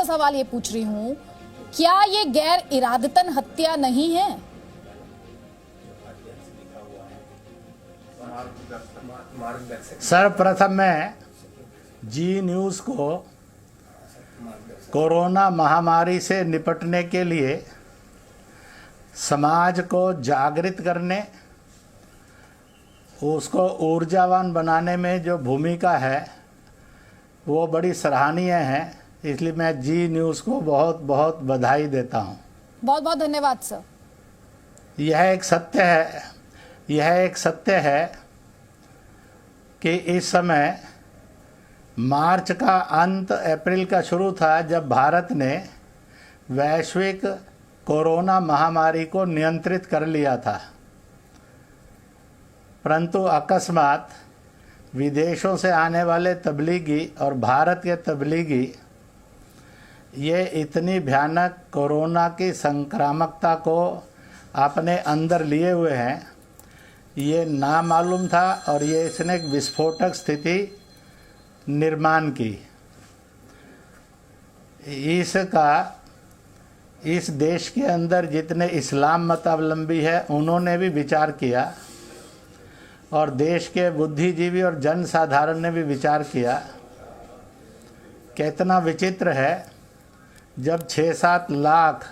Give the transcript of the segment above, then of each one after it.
सा सवाल ये पूछ रही हूँ, क्या ये गैर इरादतन हत्या नहीं है? सर्वप्रथम मैं जी न्यूज़ को कोरोना महामारी से निपटने के लिए समाज को जागृत करने, उसको ऊर्जावान बनाने में जो भूमिका है वो बड़ी सराहनीय है। इसलिए मैं जी न्यूज़ को बहुत बहुत बधाई देता हूँ। बहुत बहुत धन्यवाद सर। यह एक सत्य है कि इस समय मार्च का अंत, अप्रैल का शुरू था जब भारत ने वैश्विक कोरोना महामारी को नियंत्रित कर लिया था, परंतु अकस्मात विदेशों से आने वाले तबलीगी और भारत के तबलीगी ये इतनी भयानक कोरोना की संक्रामकता को अपने अंदर लिए हुए हैं, ये नामालूम था और ये इसने एक विस्फोटक स्थिति निर्माण की। इस देश के अंदर जितने इस्लाम मतावलंबी है उन्होंने भी विचार किया और देश के बुद्धिजीवी और जनसाधारण ने भी विचार किया। कितना विचित्र है, जब 6-7 लाख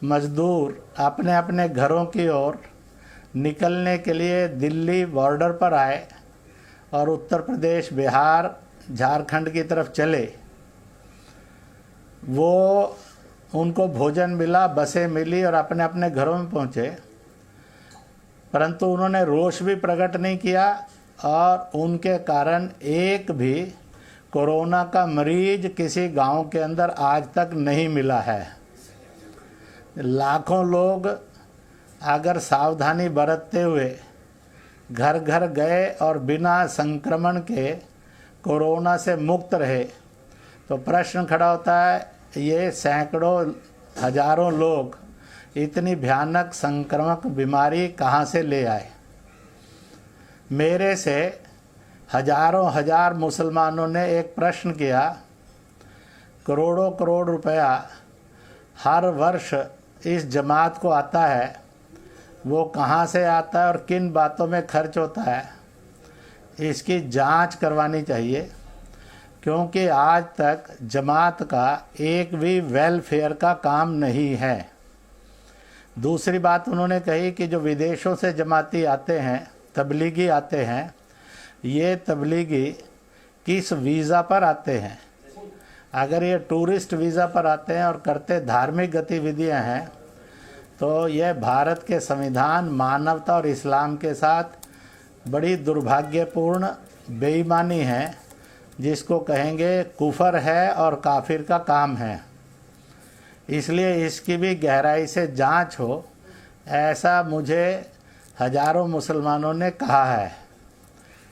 मजदूर अपने अपने घरों की ओर निकलने के लिए दिल्ली बॉर्डर पर आए और उत्तर प्रदेश, बिहार, झारखंड की तरफ चले, वो उनको भोजन मिला, बसें मिली और अपने अपने घरों में पहुँचे, परंतु उन्होंने रोष भी प्रकट नहीं किया और उनके कारण एक भी कोरोना का मरीज किसी गांव के अंदर आज तक नहीं मिला है। लाखों लोग अगर सावधानी बरतते हुए घर घर गए और बिना संक्रमण के कोरोना से मुक्त रहे तो प्रश्न खड़ा होता है, ये सैकड़ों हजारों लोग इतनी भयानक संक्रामक बीमारी कहाँ से ले आए? मेरे से हजारों हजार मुसलमानों ने एक प्रश्न किया, करोड़ों करोड़ रुपया हर वर्ष इस जमात को आता है, वो कहाँ से आता है और किन बातों में खर्च होता है? इसकी जांच करवानी चाहिए, क्योंकि आज तक जमात का एक भी वेलफेयर का काम नहीं है। दूसरी बात उन्होंने कही कि जो विदेशों से जमाती आते हैं, तबलीगी आते हैं, ये तबलीगी किस वीज़ा पर आते हैं? अगर ये टूरिस्ट वीज़ा पर आते हैं और करते धार्मिक गतिविधियां हैं तो यह भारत के संविधान, मानवता और इस्लाम के साथ बड़ी दुर्भाग्यपूर्ण बेईमानी है, जिसको कहेंगे कुफर है और काफिर का काम है। इसलिए इसकी भी गहराई से जांच हो, ऐसा मुझे हजारों मुसलमानों ने कहा है।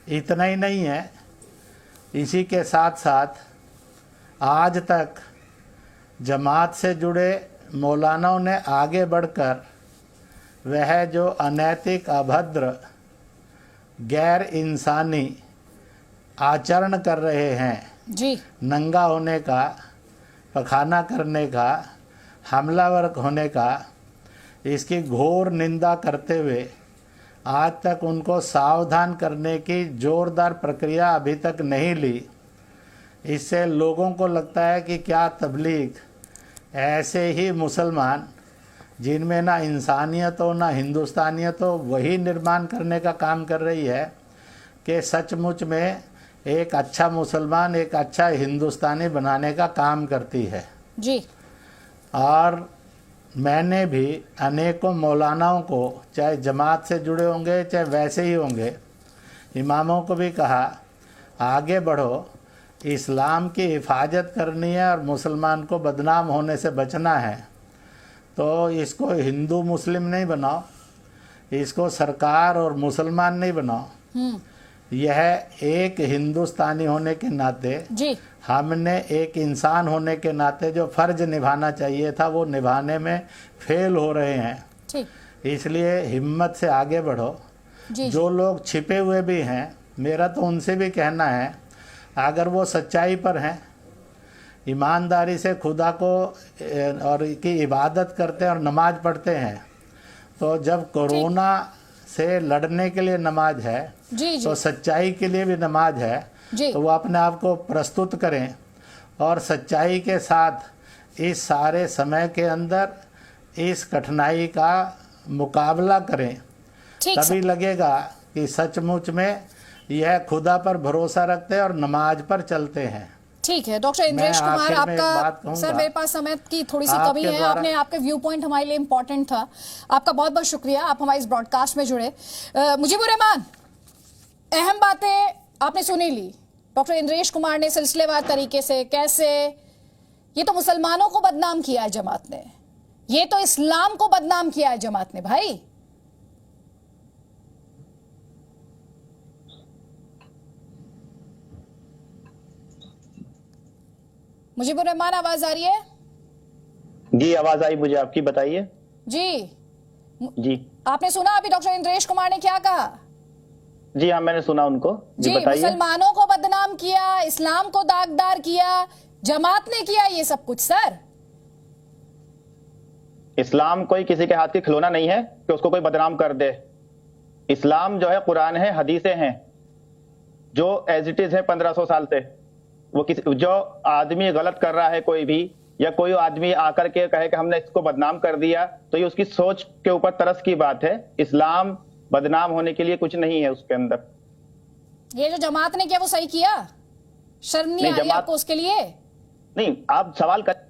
इतना ही नहीं है, इसी के साथ साथ आज तक जमात से जुड़े मौलानाओं ने आगे बढ़कर वह जो अनैतिक, अभद्र, गैर इंसानी आचरण कर रहे हैं जी, नंगा होने का, पखाना करने का, हमलावर होने का, इसकी घोर निंदा करते हुए आज तक उनको सावधान करने की जोरदार प्रक्रिया अभी तक नहीं ली। इससे लोगों को लगता है कि क्या तबलीग ऐसे ही मुसलमान जिनमें ना इंसानियत हो ना हिंदुस्तानियत हो वही निर्माण करने का काम कर रही है कि सचमुच में एक अच्छा मुसलमान, एक अच्छा हिंदुस्तानी बनाने का काम करती है जी। और मैंने भी अनेकों मौलानाओं को, चाहे जमात से जुड़े होंगे चाहे वैसे ही होंगे, इमामों को भी कहा, आगे बढ़ो, इस्लाम की हिफाजत करनी है और मुसलमान को बदनाम होने से बचना है, तो इसको हिंदू मुस्लिम नहीं बनाओ, इसको सरकार और मुसलमान नहीं बनाओ। यह एक हिंदुस्तानी होने के नाते जी, हमने एक इंसान होने के नाते जो फर्ज निभाना चाहिए था वो निभाने में फेल हो रहे हैं। ठीक। इसलिए हिम्मत से आगे बढ़ो। जी, जो लोग छिपे हुए भी हैं, मेरा तो उनसे भी कहना है, अगर वो सच्चाई पर हैं, ईमानदारी से खुदा को और की इबादत करते हैं और नमाज पढ़ते हैं, तो जब कोरोना से लड़ने के लिए नमाज है जी तो सच्चाई के लिए भी नमाज है। जी। तो वो अपने आप को प्रस्तुत करें और सच्चाई के साथ इस सारे समय के अंदर इस कठिनाई का मुकाबला करें, ठीक तभी लगेगा कि सचमुच में यह खुदा पर भरोसा रखते हैं और नमाज पर चलते हैं। ठीक है डॉक्टर इंद्रेश मैं कुमार, आखिर में एक बात आपका कहूंगा। सर मेरे पास समय की थोड़ी सी आपके कमी है, द्वारा- आपने आपके व्यू पॉइंट हमारे लिए इंपॉर्टेंट था। आपका बहुत बहुत शुक्रिया, आप हमारे इस ब्रॉडकास्ट में जुड़े। मुजीबुर रहमान, अहम बातें आपने सुनी ली। डॉक्टर इंद्रेश कुमार ने सिलसिलेवार तरीके से कैसे ये तो मुसलमानों को बदनाम किया है जमात ने, ये तो इस्लाम को बदनाम किया है जमात ने। भाई मुजीबुर रहमान, आवाज आ रही है? जी आवाज आई मुझे आपकी, बताइए। जी जी आपने सुना अभी डॉक्टर इंद्रेश कुमार ने क्या कहा? जी हाँ, मैंने सुना उनको। जी, बताइए। मुसलमानों को बदनाम किया, इस्लाम को दागदार किया, जमात ने किया ये सब कुछ। सर इस्लाम कोई किसी के हाथ की खिलौना नहीं है कि उसको कोई बदनाम कर दे। इस्लाम जो है कुरान है, हदीसें हैं जो एज इट इज है 1500 साल से। वो किसी जो आदमी गलत कर रहा है कोई भी, या कोई आदमी आकर के कहे कि हमने इसको बदनाम कर दिया, तो ये उसकी सोच के ऊपर तरस की बात है। इस्लाम बदनाम होने के लिए कुछ नहीं है उसके अंदर। ये जो जमात ने किया वो सही किया? शर्म नहीं आई आपको उसके लिए? नहीं, आप सवाल कर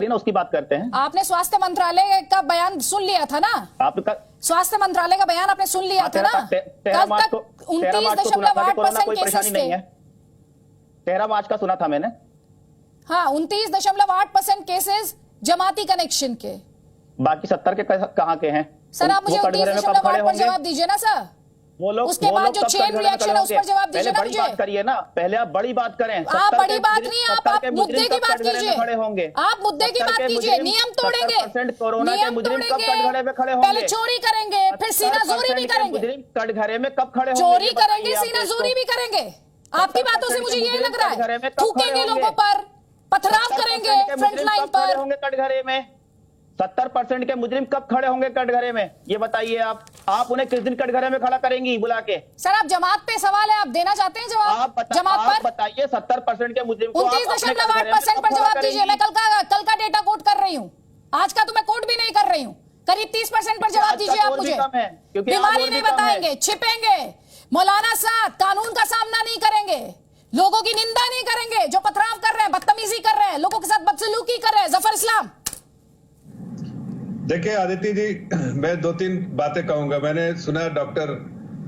ना, उसकी बात करते हैं। आपने स्वास्थ्य मंत्रालय का बयान सुन लिया था ना? आपका स्वास्थ्य मंत्रालय का बयान आपने सुन लिया था ना? 13 मार्च को 29.8% नहीं है। 13 मार्च का सुना था मैंने। हाँ, 29.8% केसेस जमाती कनेक्शन के। बाकी 70 के कहाँ के हैं? सर आप मुझे 29.8 पर जवाब दीजिए ना सर। उसके बाद जो चेन रिएक्शन है उस पर जवाब दीजिए ना मुझे। बात करिए ना, पहले आप बड़ी बात करें। आप बड़ी बात नहीं, आप मुद्दे की बात कीजिए। खड़े होंगे, आप मुद्दे की बात कीजिए। नियम तोड़ेंगे, कोरोना के मुजरिम कब कटघरे में खड़े होंगे? पहले चोरी करेंगे, फिर सीनाजोरी भी करेंगे। कटघरे में कब खड़े होंगे? चोरी करेंगे, सीनाजोरी भी करेंगे। आपकी बातों से मुझे ये लग रहा है, थूकेंगे लोगों पर, पथराव करेंगे फ्रंट लाइन पर। होंगे कटघरे में 70% के मुजरिम कब खड़े होंगे कटघरे में? ये बताइए आप उन्हें किस दिन कटघरे में खड़ा करेंगी बुला के? सर आप जमात पे सवाल है, आप देना चाहते हैं जवाब? जमात पर बताइए 70% के मुजरिम को 29.8% पर जवाब दीजिए। मैं कल का डेटा कोट कर रही हूँ, आज का तो मैं कोट भी नहीं कर रही हूँ। करीब 30% पर जवाब दीजिए आप मुझे। बीमारी नहीं बताएंगे, छिपेंगे, मौलाना साहब कानून का सामना नहीं करेंगे, लोगों की निंदा नहीं करेंगे, जो पथराव कर रहे हैं, बदतमीजी कर रहे हैं, लोगों के साथ बदसलूकी कर रहे हैं। जफर इस्लाम। देखिए आदित्य जी, मैं 2-3 बातें कहूंगा। मैंने सुना डॉक्टर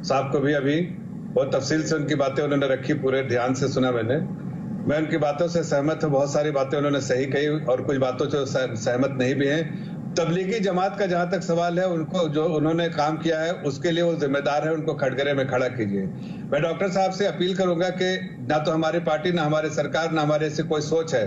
साहब को भी, अभी बहुत तफसील से उनकी बातें उन्होंने रखी, पूरे ध्यान से सुना मैंने। मैं उनकी बातों से सहमत हूँ, बहुत सारी बातें उन्होंने सही कही और कुछ बातों से सहमत नहीं भी हैं। तबलीगी जमात का जहां तक सवाल है, उनको जो उन्होंने काम किया है उसके लिए वो जिम्मेदार है, उनको खटगरे में खड़ा कीजिए। मैं डॉक्टर साहब से अपील करूंगा कि ना तो हमारी पार्टी, ना हमारी सरकार, ना हमारे ऐसी कोई सोच है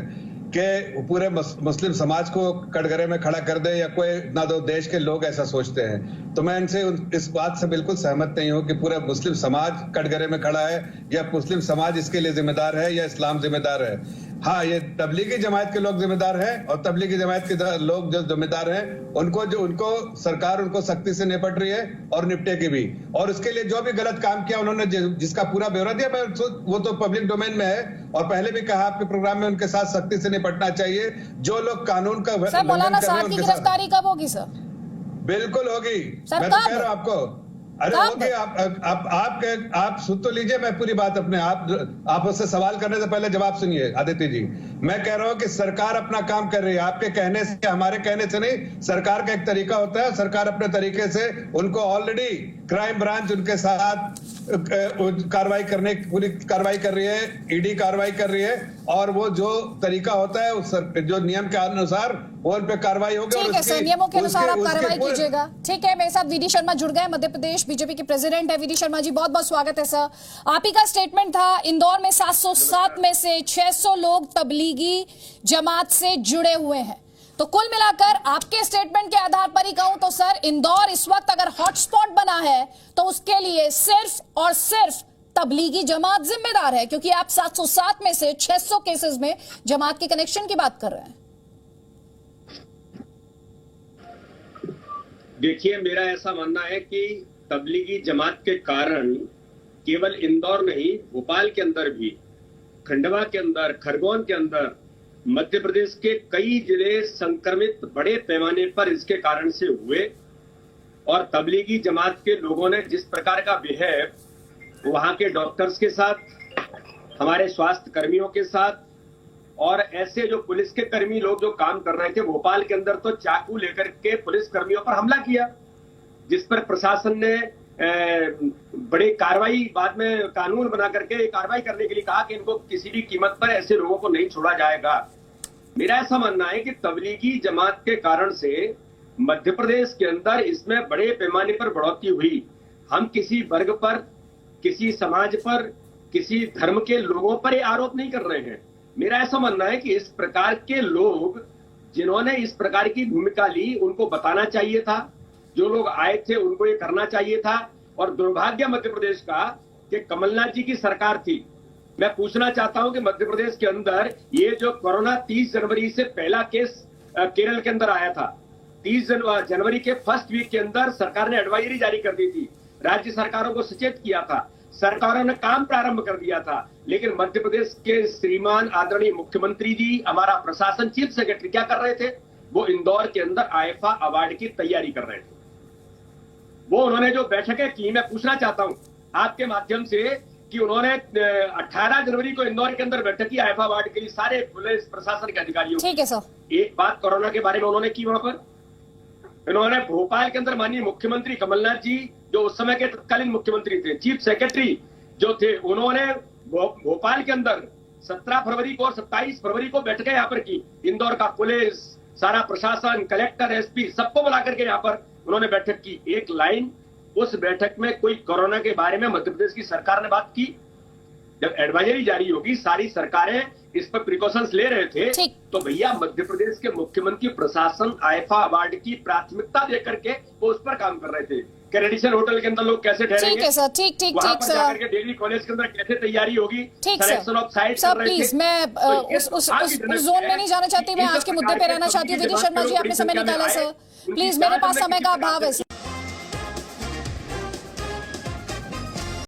कि पूरे मुस्लिम समाज को कटघरे में खड़ा कर दे, या कोई ना दो देश के लोग ऐसा सोचते हैं। तो मैं इनसे इस बात से बिल्कुल सहमत नहीं हूं कि पूरा मुस्लिम समाज कटघरे में खड़ा है, या मुस्लिम समाज इसके लिए जिम्मेदार है, या इस्लाम जिम्मेदार है। हाँ, ये तबलीगी जमात के लोग जिम्मेदार हैं, और तबलीगी जमात के लोग जो जिम्मेदार हैं उनको सरकार उनको सख्ती से निपट रही है और निपटेगी भी। और उसके लिए जो भी गलत काम किया उन्होंने, जिसका पूरा ब्यौरा दिया, वो तो पब्लिक डोमेन में है। और पहले भी कहा आपके प्रोग्राम में, उनके साथ सख्ती से निपटना चाहिए। जो लोग कानून का सर मौलाना साहब की गिरफ्तारी कब होगी सर? बिल्कुल होगी, मैं तो कह रहा हूं आपको। अरे होगी, आप सुन तो लीजिए मैं पूरी बात अपने आप उससे सवाल करने से पहले जवाब सुनिए आदित्य जी। मैं कह रहा हूं कि सरकार अपना काम कर रही है, आपके कहने से, हमारे कहने से नहीं। सरकार का एक तरीका होता है, सरकार अपने तरीके से उनको ऑलरेडी क्राइम ब्रांच उनके साथ कार्रवाई करने पूरी कार्रवाई कर रही है, ईडी कार्रवाई कर रही है, और वो जो तरीका होता है उस जो नियम के अनुसार वो उन पे कार्रवाई होगी। ठीक है सर, नियमों के अनुसार आप कार्रवाई कीजिएगा। ठीक है, मेरे साथ वीडी शर्मा जुड़ गए, मध्य प्रदेश बीजेपी के प्रेसिडेंट है। वीडी शर्मा जी बहुत बहुत स्वागत है सर। आप ही का स्टेटमेंट था, इंदौर में 707 में से 600 लोग तबलीगी जमात से जुड़े हुए हैं। तो कुल मिलाकर आपके स्टेटमेंट के आधार पर ही कहूं तो सर, इंदौर इस वक्त अगर हॉटस्पॉट बना है तो उसके लिए सिर्फ और सिर्फ तबलीगी जमात जिम्मेदार है, क्योंकि आप 707 में से 600 केसेस में जमात के कनेक्शन की बात कर रहे हैं। देखिए, मेरा ऐसा मानना है कि तबलीगी जमात के कारण केवल इंदौर नहीं, भोपाल के अंदर भी, खंडवा के अंदर, खरगोन के अंदर, मध्य प्रदेश के कई जिले संक्रमित बड़े पैमाने पर इसके कारण से हुए। और तबलीगी जमात के लोगों ने जिस प्रकार का बिहेव वहां के डॉक्टर्स के साथ, हमारे स्वास्थ्य कर्मियों के साथ, और ऐसे जो पुलिस के कर्मी लोग जो काम कर रहे थे, भोपाल के अंदर तो चाकू लेकर के पुलिस कर्मियों पर हमला किया, जिस पर प्रशासन ने बड़ी कार्रवाई, बाद में कानून बना करके कार्रवाई करने के लिए कहा कि इनको किसी भी कीमत पर ऐसे लोगों को नहीं छोड़ा जाएगा। मेरा ऐसा मानना है कि तबलीगी जमात के कारण से मध्य प्रदेश के अंदर इसमें बड़े पैमाने पर बढ़ोतरी हुई। हम किसी वर्ग पर, किसी समाज पर, किसी धर्म के लोगों पर ये आरोप नहीं कर रहे हैं। मेरा ऐसा मानना है कि इस प्रकार के लोग जिन्होंने इस प्रकार की भूमिका ली, उनको बताना चाहिए था। जो लोग आए थे उनको ये करना चाहिए था। और दुर्भाग्य मध्य प्रदेश का कि कमलनाथ जी की सरकार थी। मैं पूछना चाहता हूं कि मध्य प्रदेश के अंदर ये जो कोरोना 30 जनवरी से पहला केस केरल के अंदर आया था, 30 जनवरी के फर्स्ट वीक के अंदर सरकार ने एडवाइजरी जारी कर दी थी, राज्य सरकारों को सचेत किया था, सरकारों ने काम प्रारंभ कर दिया था। लेकिन मध्य प्रदेश के श्रीमान आदरणीय मुख्यमंत्री जी, हमारा प्रशासन, चीफ सेक्रेटरी क्या कर रहे थे? वो इंदौर के अंदर आईफा अवार्ड की तैयारी कर रहे थे। वो उन्होंने जो बैठकें की, मैं पूछना चाहता हूं आपके माध्यम से कि उन्होंने 18 जनवरी को इंदौर के अंदर बैठक की आईफा अवार्ड के लिए सारे पुलिस प्रशासन के अधिकारियों। ठीक है सर। एक बात कोरोना के बारे में उन्होंने की वहां पर। इन्होंने भोपाल के अंदर माननीय मुख्यमंत्री कमलनाथ जी, जो उस समय के तत्कालीन मुख्यमंत्री थे, चीफ सेक्रेटरी जो थे, उन्होंने भोपाल के अंदर 17 फरवरी को और 27 फरवरी को बैठकें यहाँ पर की। इंदौर का पुलिस, सारा प्रशासन, कलेक्टर, एसपी, सबको बुला करके यहाँ पर उन्होंने बैठक की। एक लाइन उस बैठक में कोई कोरोना के बारे में मध्य प्रदेश की सरकार ने बात की? जब एडवाइजरी जारी होगी, सारी सरकारें इस पर प्रिकॉशंस ले रहे थे, तो भैया मध्य प्रदेश के मुख्यमंत्री, प्रशासन आईफा अवार्ड की प्राथमिकता देकर के वो उस पर काम कर रहे थे। कैरेडिसन होटल के अंदर लोग कैसे ठहरेंगे? ठीक है सर, ठीक ठीक ठीक सर। जाकर के डिग्री कॉलेज के अंदर कैसे तैयारी होगी? ठीक सर, प्लीज मैं उस जोन में नहीं जाना चाहती, मैं आज के मुद्दे पे रहना चाहती हूँ। विधि शर्मा जी, आपने समय निकाला सर, प्लीज, मेरे पास समय का अभाव है।